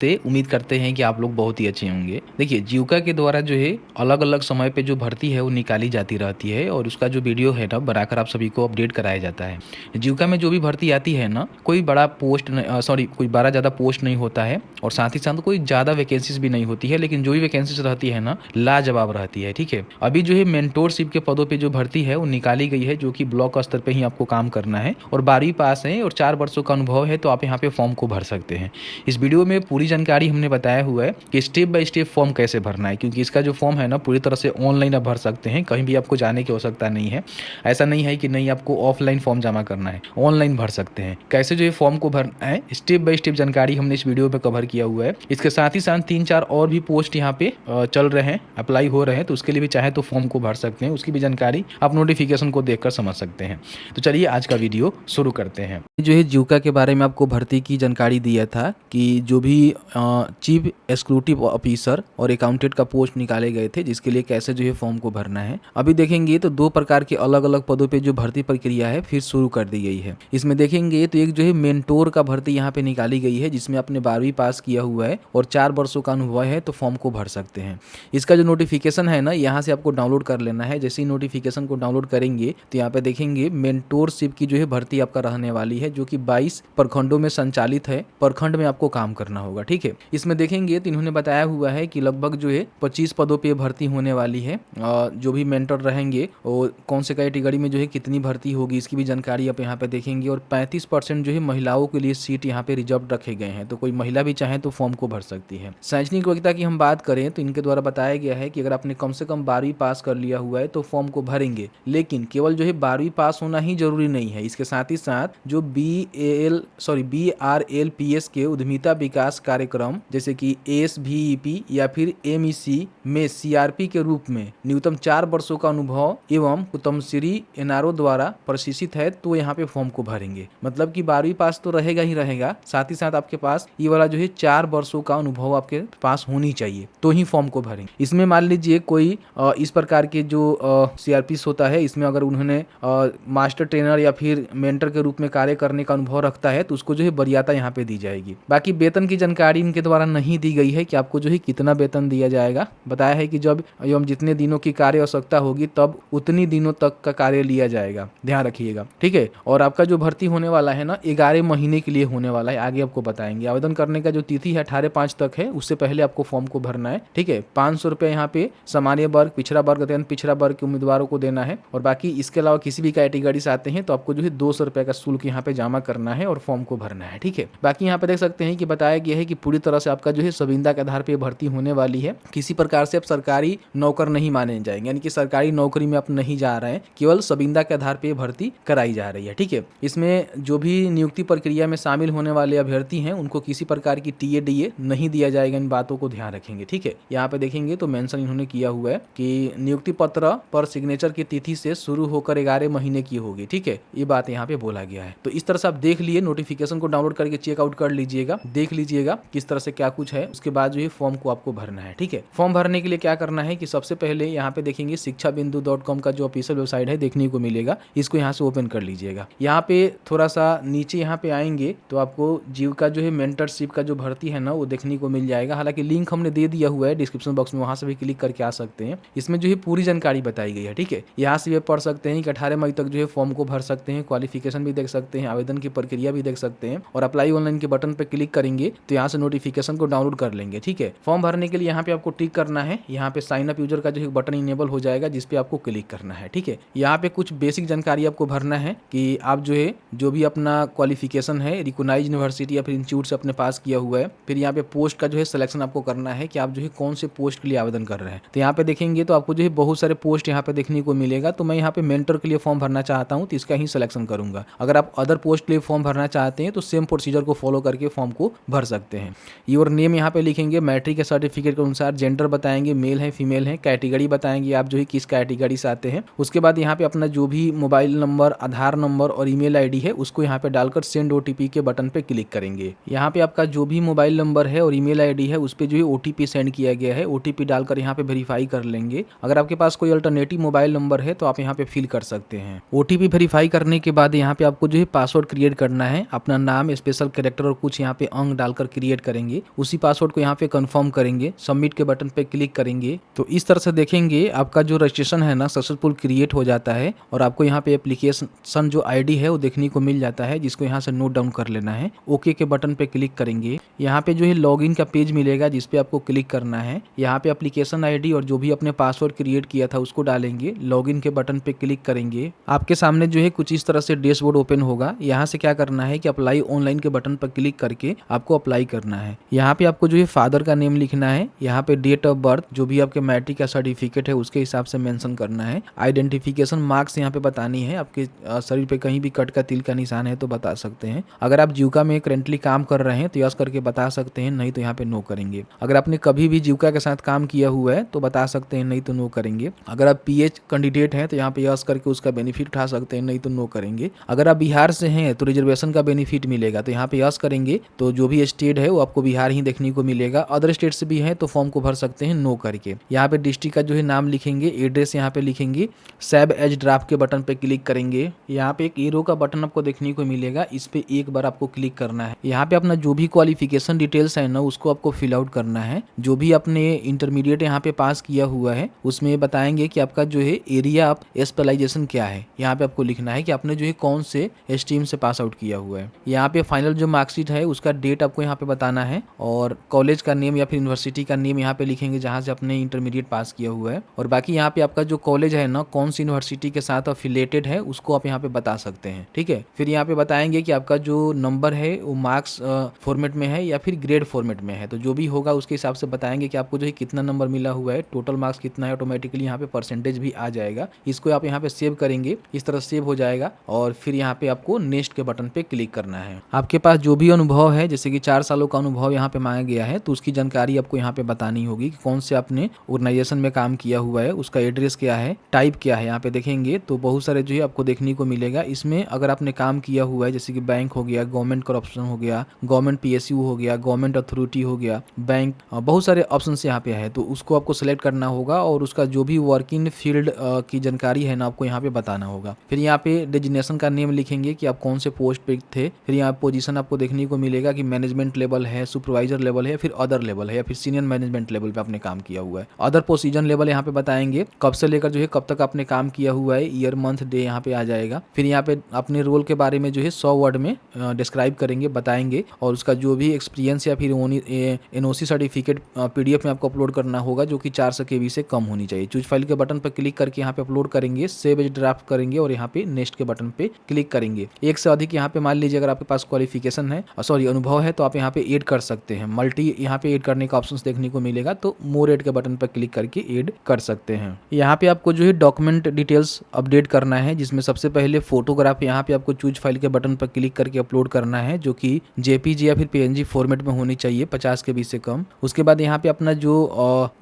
से उम्मीद करते हैं कि आप लोग बहुत ही अच्छे होंगे। देखिए, जीविका के द्वारा जो है अलग-अलग समय पे जो भर्ती है वो निकाली जाती रहती है और उसका जो वीडियो है ना बनाकर आप सभी को अपडेट कराया जाता है। जीविका में जो भी भर्ती आती है ना, कोई बड़ा पोस्ट कोई बड़ा ज़्यादा पोस्ट नहीं होता है और साथ ही साथ कोई ज़्यादा वैकेंसीज़ भी नहीं होती है, लेकिन जो भी वैकेंसीज़ रहती है ना, लाजवाब रहती है, ठीक है? अभी जो है मेंटोरशिप के पदों पे जो भर्ती है वो निकाली गई है, जो कि ब्लॉक स्तर पे ही आपको काम करना है और 12वीं पास है और 4 वर्षों का अनुभव है, तो आप यहाँ पे फॉर्म को भर सकते हैं। इस वीडियो में पूरी जानकारी हमने बताया हुआ है कि स्टेप बाय स्टेप फॉर्म कैसे भरना है, क्योंकि इसका जो फॉर्म है ना पूरी तरह से ऑनलाइन आप भर सकते हैं, कहीं भी आपको जाने की आवश्यकता नहीं है। ऐसा नहीं है कि नहीं आपको ऑफलाइन फॉर्म जमा करना है, ऑनलाइन भर सकते हैं। कैसे जो है फॉर्म को भरना है, स्टेप बाय स्टेप जानकारी हमने इस वीडियो में कवर किया हुआ है। इसके साथ ही साथ 3-4 और भी पोस्ट यहाँ पे चल रहे हैं, अप्लाई हो रहे हैं, तो उसके लिए भी चाहे तो फॉर्म को भर सकते हैं, उसकी भी जानकारी आप नोटिफिकेशन को देखकर समझ सकते हैं। तो चलिए आज का वीडियो शुरू करते हैं। जो है जीविका के बारे में आपको भर्ती की जानकारी दिया था कि जो भी चीफ एग्जीक्यूटिव ऑफिसर और अकाउंटेंट का पोस्ट निकाले गए थे, जिसके लिए कैसे जो है फॉर्म को भरना है। अभी देखेंगे तो 2 प्रकार के अलग अलग पदों पे जो भर्ती प्रक्रिया है फिर शुरू कर दी गई है। इसमें देखेंगे तो एक जो है मेंटोर का भर्ती यहाँ पे निकाली गई है, जिसमें आपने 12वीं पास किया हुआ है और 4 वर्षों का अनुभव है, तो फॉर्म को भर सकते हैं। इसका जो नोटिफिकेशन है ना, यहाँ से आपको डाउनलोड कर लेना है। जैसे ही नोटिफिकेशन को डाउनलोड करेंगे तो यहाँ पे देखेंगे मेंटोरशिप की जो है भर्ती आपका रहने वाली है, जो कि 22 प्रखंडों में संचालित है। प्रखंड में आपको काम करना होगा, ठीक है। इसमें देखेंगे तो इन्होंने बताया हुआ है कि लगभग जो है 25 पदों पे भर्ती होने वाली है। जो भी मेंटर रहेंगे और कौन से कैटेगरी में जो है कितनी भर्ती होगी, इसकी भी जानकारी आप यहाँ पे देखेंगे। और 35% जो है महिलाओं के लिए सीट यहाँ पे रिजर्व रखे गए हैं, तो कोई महिला भी चाहे तो फॉर्म को भर सकती है। शैक्षणिक योग्यता की हम बात करें तो इनके द्वारा बताया गया है कि अगर आपने कम से कम 12वीं पास कर लिया हुआ है तो फॉर्म को भरेंगे, लेकिन केवल जो है 12वीं पास होना ही जरूरी नहीं है। इसके साथ ही साथ जो BRLPS के उद्यमिता विकास कार्यक्रम जैसे कि ASVEP या फिर MEC में CRP के रूप में न्यूनतम 4 वर्षों का अनुभव एवं कुतुम्बश्री NRO द्वारा प्रशिक्षित है, तो यहाँ पे फॉर्म को भरेंगे। मतलब कि 12वीं पास तो रहेगा ही रहेगा, साथ ही साथ आपके पास ये वाला जो है 4 वर्षों का अनुभव आपके पास होनी चाहिए, तो ही फॉर्म को भरेंगे। इसमें मान लीजिए कोई इस प्रकार के जो CRP होता है, इसमें अगर उन्होंने मास्टर ट्रेनर या फिर मेंटर के रूप में कार्य करने का अनुभव रखता है, तो उसको जो है वरीयता यहाँ पे दी जाएगी। बाकी वेतन की जानकारी इनके द्वारा नहीं दी गई है कि आपको जो है कितना वेतन दिया जाएगा। बताया है कि जब एवं जितने दिनों की कार्य आवश्यकता होगी तब उतनी दिनों तक का कार्य लिया जाएगा, ध्यान रखिएगा, ठीक है। और आपका जो भर्ती होने वाला है ना 11 महीने के लिए होने वाला है, आगे आपको बताएंगे। आवेदन करने का जो तिथि है 18/5 तक है, उससे पहले आपको फॉर्म को भरना है, ठीक है। 500 रुपये यहाँ पे सामान्य वर्ग, पिछड़ा वर्ग, अत्यंत पिछड़ा वर्ग के उम्मीदवारों को देना है। और बाकी इसके अलावा किसी भी कैटेगरी से आते हैं तो आपको जो है 200 रुपये का शुल्क यहाँ पे जमा करना है और फॉर्म को भरना है, ठीक है। बाकी यहाँ पे देख सकते हैं कि बताया गया है कि पूरी तरह से आपका जो है संविदा के आधार पर भर्ती होने वाली है। किसी प्रकार से आप सरकारी नौकर नहीं माने जाएंगे, यानी कि सरकारी नौकरी में आप नहीं जा रहे हैं, केवल संविदा के आधार पर भर्ती कराई जा रही है, ठीक है। इसमें जो भी नियुक्ति प्रक्रिया में शामिल होने वाले अभ्यर्थी हैं उनको किसी प्रकार की TADA नहीं दिया जाएगा, इन बातों को ध्यान रखेंगे, ठीक है। यहाँ पे देखेंगे तो मेंशन इन्होंने किया हुआ है कि नियुक्ति पत्र पर सिग्नेचर की तिथि से शुरू होकर 11 महीने की होगी, ठीक है। ये बात यहाँ पे बोला गया है। तो इस तरह से आप देख लिए, नोटिफिकेशन को डाउनलोड करके चेकआउट कर लीजिएगा, देख लीजिएगा किस तरह से क्या कुछ है। उसके बाद जो है फॉर्म को आपको भरना है, ठीक है। फॉर्म भरने के लिए क्या करना है कि सबसे पहले यहाँ पे देखेंगे शिक्षाबिंदु.com का जो ऑफिशियल वेबसाइट है देखने को मिलेगा, इसको यहाँ से ओपन कर लीजिएगा। यहाँ पे थोड़ा सा नीचे यहाँ पे आएंगे तो आपको जीविका जो है मेंटरशिप का जो भर्ती है ना वो देखने को मिल जाएगा। हालांकि लिंक हमने दे दिया हुआ है डिस्क्रिप्शन बॉक्स में, वहां से भी क्लिक करके आ सकते हैं। इसमें जो है पूरी जानकारी बताई गई है, ठीक है। यहाँ से ये पढ़ सकते हैं कि 18 मई तक जो है फॉर्म को भर सकते हैं, क्वालिफिकेशन भी देख सकते हैं, आवेदन की प्रक्रिया भी देख सकते हैं। और अप्लाई ऑनलाइन के बटन पे क्लिक करेंगे तो यहाँ से नोटिफिकेशन को डाउनलोड कर लेंगे, ठीक है। फॉर्म भरने के लिए यहाँ पे आपको टिक करना है, यहाँ पे साइन अप यूजर का जो है बटन इनेबल हो जाएगा, जिसपे आपको क्लिक करना है, ठीक है। यहाँ पे कुछ बेसिक जानकारी आपको भरना है कि आप जो है जो भी अपना क्वालिफिकेशन है रिकॉग्नाइज्ड यूनिवर्सिटी या फिर इंस्टीट्यूट से अपने पास किया हुआ है। फिर यहाँ पे पोस्ट का जो है सिलेक्शन आपको करना है कि आप जो है कौन से पोस्ट के लिए आवेदन कर रहे हैं। तो यहाँ पे देखेंगे तो आपको जो है बहुत सारे पोस्ट यहाँ पे देखने को मिलेगा। तो मैं यहाँ पे मेंटर के लिए फॉर्म भरना चाहता हूँ तो इसका ही सिलेक्शन करूंगा। अगर आप अदर पोस्ट के लिए फॉर्म भरना चाहते हैं तो सेम प्रोसीजर को फॉलो करके फॉर्म को भर सकते हैं। योर नेम यहाँ पे लिखेंगे, मैट्रिक के सर्टिफिकेट के अनुसार जेंडर बताएंगे, मेल है फीमेल है, कैटेगरी बताएंगे आप जो है किस कैटेगरी से आते हैं। उसके बाद यहाँ पे अपना जो भी मोबाइल नंबर, आधार नंबर और ईमेल आईडी है उसको यहाँ पे डालकर सेंड OTP के बटन पे क्लिक करेंगे। यहाँ पे आपका जो भी मोबाइल नंबर है और ईमेल आईडी है उस पे जो है OTP सेंड किया गया है, OTP डालकर यहाँ पे वेरीफाई कर लेंगे। अगर आपके पास कोई अल्टरनेटिव मोबाइल नंबर है तो आप यहाँ पे फिल कर सकते हैं। OTP वेरीफाई करने के बाद यहाँ पे आपको जो है पासवर्ड क्रिएट करना है, अपना नाम, स्पेशल कैरेक्टर और कुछ यहाँ पे अंक डालकर क्रिएट क्रिएट करेंगे, उसी पासवर्ड को यहाँ पे कंफर्म करेंगे, सबमिट के बटन पे क्लिक करेंगे। तो इस तरह से देखेंगे आपका जो रजिस्ट्रेशन है ना सक्सेसफुल क्रिएट हो जाता है और आपको यहाँ पे एप्लीकेशन जो आईडी है वो देखने को मिल जाता है, जिसको यहाँ से नोट डाउन कर लेना है। ओके के बटन पे क्लिक करेंगे, यहाँ पे जो है लॉगिन का पेज मिलेगा जिसपे आपको क्लिक करना है। यहाँ पे एप्लीकेशन आईडी और जो भी अपने पासवर्ड क्रिएट किया था उसको डालेंगे, लॉगिन के बटन पे क्लिक करेंगे। आपके सामने जो है कुछ इस तरह से डैशबोर्ड ओपन होगा। यहाँ से क्या करना है कि अप्लाई ऑनलाइन के बटन पर क्लिक करके आपको अप्लाई करना है। यहाँ पे आपको जो है फादर का नेम लिखना है, यहाँ पे डेट ऑफ बर्थ जो भी आपके मैट्रिक का सर्टिफिकेट है उसके हिसाब से मेंशन करना है। आइडेंटिफिकेशन मार्क्स यहाँ पे बतानी है, आपके शरीर पे कहीं भी कट का तिल का निशान है तो बता सकते हैं। अगर आप जीविका में करेंटली काम कर रहे हैं तो यस करके बता सकते हैं, नहीं तो यहाँ पे नो करेंगे। अगर आपने कभी भी जीविका के साथ काम किया हुआ है तो बता सकते हैं, नहीं तो नो करेंगे। अगर आप पीएच कैंडिडेट हैं तो यहाँ पे यस करके उसका बेनिफिट उठा सकते हैं, नहीं तो नो करेंगे। अगर आप बिहार से हैं तो रिजर्वेशन का बेनिफिट मिलेगा, तो यहाँ पे यस करेंगे तो जो भी स्टेट है वो आपको बिहार ही देखने को मिलेगा। अदर स्टेट से भी है तो फॉर्म को भर सकते हैं, नो करके। यहाँ पे डिस्ट्रिक्ट का जो है नाम लिखेंगे, एड्रेस यहाँ पे लिखेंगे, सेव एज ड्राफ्ट के बटन पे क्लिक करेंगे। यहाँ पे एक एरो का बटन आपको देखने को मिलेगा, इस पे एक बार आपको क्लिक करना है। यहाँ पे अपना जो भी क्वालिफिकेशन डिटेल्स है ना उसको आपको फिल आउट करना है। जो भी आपने इंटरमीडिएट यहाँ पे पास किया हुआ है उसमें बताएंगे कि आपका जो है एरिया ऑफ स्पेशलाइजेशन क्या है। यहाँ पे आपको लिखना है कि आपने जो है कौन से स्ट्रीम से पास आउट किया हुआ है। यहाँ पे फाइनल जो मार्कशीट है उसका डेट आपको यहाँ पे बताना है और कॉलेज का नेम या फिर यूनिवर्सिटी का नेम यहाँ पे लिखेंगे जहाँ से आपने इंटरमीडिएट पास किया हुआ है। और बाकी यहाँ पे आपका जो कॉलेज है ना कौन सी यूनिवर्सिटी के साथ अफिलेटेड है उसको आप यहाँ पे बता सकते हैं, ठीक है। फिर यहाँ पे बताएंगे कि आपका जो नंबर है वो मार्क्स फॉर्मेट में है या फिर ग्रेड फॉर्मेट में है, तो जो भी होगा उसके हिसाब से बताएंगे कि आपको जो है कितना नंबर मिला हुआ है, टोटल मार्क्स कितना है। ऑटोमेटिकली यहाँ पे परसेंटेज भी आ जाएगा, इसको आप यहाँ पे सेव करेंगे, इस तरह सेव हो जाएगा और फिर यहाँ पे आपको नेक्स्ट के बटन पे क्लिक करना है। आपके पास जो भी अनुभव है, जैसे कि 4 सालों का अनुभव यहाँ पे मांगा गया है, तो उसकी जानकारी आपको यहाँ पे बतानी होगी कि कौन से आपने ऑर्गेनाइजेशन में काम किया हुआ है, उसका एड्रेस क्या है, टाइप क्या है। यहाँ पे देखेंगे तो बहुत सारे जो है आपको देखने को मिलेगा। इसमें अगर आपने काम किया हुआ है जैसे कि बैंक हो गया, गवर्नमेंट करप्शन हो गया, गवर्नमेंट पीएसयू हो गया, गवर्नमेंट अथॉरिटी हो गया, बैंक, बहुत सारे ऑप्शन यहाँ पे है, तो उसको आपको सेलेक्ट करना होगा और उसका जो भी वर्किंग फील्ड की जानकारी है ना आपको यहाँ पे बताना होगा। फिर यहाँ पे डेजिग्नेशन का नेम लिखेंगे कि आप कौन से पोस्ट पे थे। फिर यहाँ पोजीशन आपको देखने को मिलेगा कि मैनेजमेंट लेवल है, सुपरवाइजर लेवल है, फिर अदर लेवल है या फिर सीनियर मैनेजमेंट लेवल पे आपने काम किया हुआ है। अदर पोजीशन लेवल यहाँ पे बताएंगे कब से लेकर जो है कब तक आपने काम किया हुआ है, ईयर मंथ डे यहाँ पे आ जाएगा। फिर यहाँ पे अपने रोल के बारे में जो है 100 वर्ड में डिस्क्राइब करेंगे, बताएंगे और उसका जो भी एक्सपीरियंस या फिर एनओसी सर्टिफिकेट पीडीएफ में आपको अपलोड करना होगा जो कि 400 KB से कम होनी चाहिए। चूज फाइल के बटन पर क्लिक करके यहाँ पे अपलोड करेंगे, सेव एज ड्राफ्ट करेंगे और यहाँ पे नेक्स्ट के बटन पे क्लिक करेंगे। एक से अधिक यहाँ पे मान लीजिए अगर आपके पास क्वालिफिकेशन है, सॉरी अनुभव है, तो आप यहाँ पे ऐड कर सकते हैं। मल्टी यहाँ पे ऐड करने का ऑप्शन देखने को मिलेगा, तो मोर ऐड के बटन पर क्लिक करके ऐड कर सकते हैं। यहाँ पे आपको जो है डॉक्यूमेंट डिटेल्स अपडेट करना है, जिसमें सबसे पहले फोटोग्राफ यहाँ पे आपको चूज फाइल के बटन पर क्लिक करके अपलोड करना है, जो कि जेपीजी या फिर पीएनजी फॉर्मेट में होनी चाहिए 50 KB से कम। उसके बाद यहाँ पे अपना जो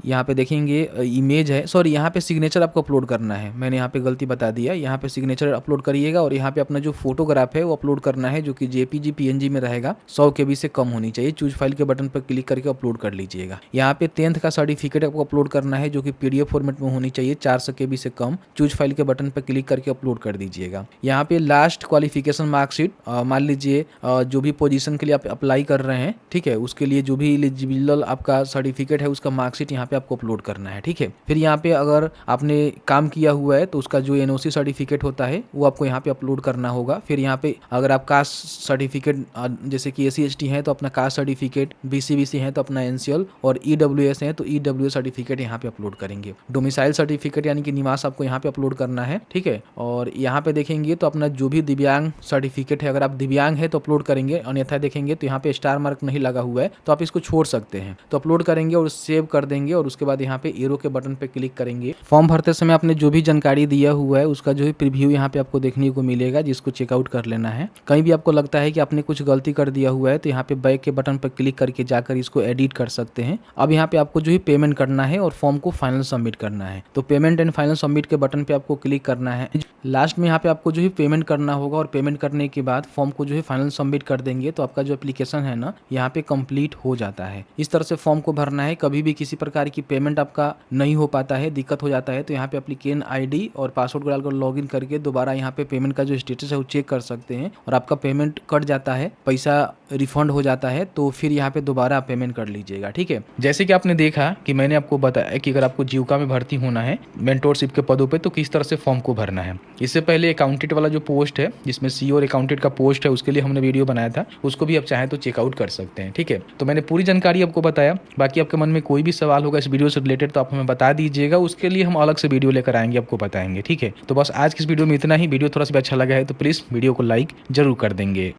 यहाँ पे देखेंगे इमेज है, सॉरी यहाँ पे सिग्नेचर आपको अपलोड करना है, मैंने यहाँ पे गलती बता दिया। यहाँ पे सिग्नेचर अपलोड करिएगा और यहाँ पे अपना जो फोटोग्राफ है वो अपलोड करना है, जो कि जेपीजी पीएनजी में रहेगा, 100 KB से कम होनी चाहिए। चूज फाइल के बटन पर क्लिक करके अपलोड कर लीजिएगा। यहाँ पे 10th का सर्टिफिकेट आपको अपलोड करना है, जो कि पीडीएफ फॉर्मेट में होनी चाहिए, 400 KB से कम। चूज फाइल के बटन पर क्लिक करके अपलोड कर दीजिएगा। यहाँ पे लास्ट क्वालिफिकेशन मार्कशीट, मान लीजिए जो भी पोजीशन के लिए आप अप्लाई कर रहे हैं, ठीक है, उसके लिए जो भी एलिजिबल आपका सर्टिफिकेट है उसका मार्कशीट यहाँ पे आपको अपलोड करना है, ठीक है। फिर यहाँ पे अगर आपने काम किया हुआ है तो उसका जो एनओसी सर्टिफिकेट होता है वो आपको यहाँ पे अपलोड करना होगा। फिर यहाँ पे अगर आप कास्ट सर्टिफिकेट जैसे कि SC ST है तो अपना कास्ट सर्टिफिकेट, BC है तो अपना एनसीएल और EWS है तो EWS सर्टिफिकेट यहाँ पे अपलोड करेंगे। डोमिसाइल सर्टिफिकेट यानी कि निवास आपको यहाँ पे अपलोड करना है, ठीक है। और यहाँ पे देखेंगे तो अपना जो भी दिव्यांग सर्टिफिकेट है, अगर आप दिव्यांग है तो अपलोड करेंगे, अन्यथा देखेंगे तो यहाँ पे स्टार मार्क नहीं लगा हुआ है तो आप इसको छोड़ सकते हैं, तो अपलोड करेंगे और सेव कर देंगे और उसके बाद यहाँ पे एरो के बटन पे क्लिक करेंगे। फॉर्म भरते समय आपने जो भी जानकारी दिया हुआ है उसका जो है प्रीव्यू यहाँ पे आपको देखने को मिलेगा, जिसको चेकआउट कर लेना है। कहीं भी आपको लगता है कि आपने कुछ गलती कर दिया हुआ है तो यहाँ पे बैक के बटन पर क्लिक करके जाकर इसको एडिट कर सकते हैं। अब यहाँ पे आपको जो है पेमेंट करना है और फॉर्म को फाइनल सबमिट करना है, तो पेमेंट एंड फाइनल सबमिट के बटन पे आपको क्लिक करना है। लास्ट में यहाँ पे आपको जो है पेमेंट करना होगा और पेमेंट करने के बाद फॉर्म को जो है फाइनल सबमिट कर देंगे तो आपका जो एप्लीकेशन है ना यहाँ पे कंप्लीट हो जाता है। इस तरह से फॉर्म को भरना है। कभी भी किसी प्रकार की पेमेंट आपका नहीं हो पाता है, दिक्कत हो जाता है, तो यहाँ पे एप्लीकेशन ID और पासवर्ड को डालकर लॉगिन करके दोबारा यहाँ पे पेमेंट का जो स्टेटस है वो चेक कर सकते हैं और आपका पेमेंट कट जाता है, पैसा रिफंड हो जाता है। है तो फिर यहाँ पे दोबारा आप पेमेंट कर लीजिएगा, ठीक है। जैसे कि आपने देखा कि मैंने आपको बताया कि अगर आपको जीविका में भर्ती होना है मेंटोरशिप के पदों पे तो किस तरह से फॉर्म को भरना है। इससे पहले अकाउंटेंट वाला जो पोस्ट है जिसमें सीओ और अकाउंटेंट का पोस्ट है उसके लिए हमने वीडियो बनाया था, उसको भी आप चाहें तो चेकआउट कर सकते हैं, ठीक है। तो मैंने पूरी जानकारी आपको बताया। बाकी आपके मन में कोई भी सवाल होगा इस वीडियो से रिलेटेड तो आप हमें बता दीजिएगा, उसके लिए हम अलग से वीडियो लेकर आएंगे, आपको बताएंगे, ठीक है। तो बस आज की इस वीडियो में इतना ही। वीडियो थोड़ा सा भी अच्छा लगा है तो प्लीज़ वीडियो को लाइक जरूर कर देंगे।